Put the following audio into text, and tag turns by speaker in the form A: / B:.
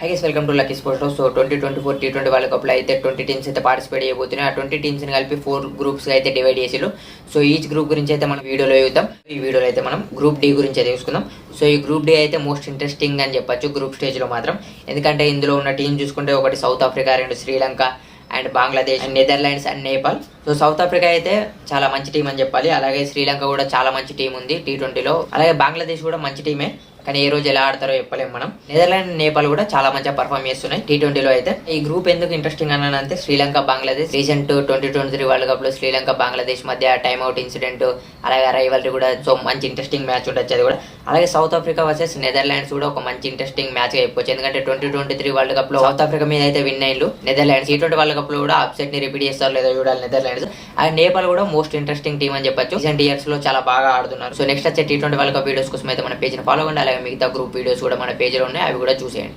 A: Hi guys, welcome to lucky sports. So 2024 T20 world కప్లో అయితే 20 teams అయితే participate చేయబోతున్నాయి. ఆ 20 టీమ్స్ని కలిపి 4 గ్రూప్స్గా అయితే డివైడ్ చేసిరు. సో ఈచ్ గ్రూప్ గురించి అయితే మనం వీడియోలో చూద్దాం. ఈ వీడియోలో అయితే మనం గ్రూప్ డి గురించి అయితే చూసుకుందాం. సో ఈ గ్రూప్ డి అయితే మోస్ట్ ఇంట్రెస్టింగ్ అని చెప్పొచ్చు గ్రూప్ స్టేజ్లో మాత్రం. ఎందుకంటే ఇందులో ఉన్న టీం చూసుకుంటే ఒకటి south Africa, 2 Sri Lanka and Bangladesh and Netherlands and Nepal. So south Africa అయితే చాలా మంచి టీం అని చెప్పాలి. అలాగే శ్రీలంక కూడా చాలా మంచి టీం ఉంది T20లో. అలాగే బంగ్లాదేశ్ కూడా మంచి టీమే, కానీ ఏ రోజు ఎలా ఆడతారో చెప్పలేము మనం. నెదర్లాండ్, నేపాల్ కూడా చాలా మంచిగా పర్ఫామ్ చేస్తున్నాయి T20లో అయితే. ఈ గ్రూప్ ఎందుకు ఇంట్రెస్టింగ్ అన్నానంటే Sri Lanka, Bangladesh recent 2023 world cup లో శ్రీలంక, బంగ్లాదేశ్ మధ్య టైమ్అవుట్ ఇన్సిడెంట్, అలాగే రైవల్రీ కూడా. సో మంచి ఇంట్రెస్టింగ్ మ్యాచ్ ఉండొచ్చు అది కూడా. అలాగే సౌత్ ఆఫ్రికా వర్సెస్ నెదర్లాండ్స్ కూడా ఒక మంచి ఇంట్రెస్టింగ్ మ్యాచ్ గా చెప్పొచ్చు. ఎందుకంటే 2023 వరల్డ్ కప్ లో సౌత్ ఆఫ్రికా మీద అయితే విన్ అయ్యిండు నెదర్లాండ్స్. T20 వరల్డ్ కప్ లో కూడా అప్సెట్ ని రిపీట్ చేస్తారు లేదో చూడాలి నెదర్లాండ్స్. అండ్ నేపాల్ కూడా మోస్ట్ ఇంట్రెస్టింగ్ టీం అని చెప్పొచ్చు. రీసెంట్ ఇయర్స్ లో చాలా బాగా ఆడుతున్నారు. సో నెక్స్ట్ వచ్చే T20 వరల్డ్ కప్ వీడియోస్ కోసం అయితే మన పేజ్ ని ఫాలో అవ్వండి. అలాగే మిగతా గ్రూప్ వీడియోస్ కూడా మన పేజ్ లో ఉన్నాయి, అవి కూడా చూసేయండి.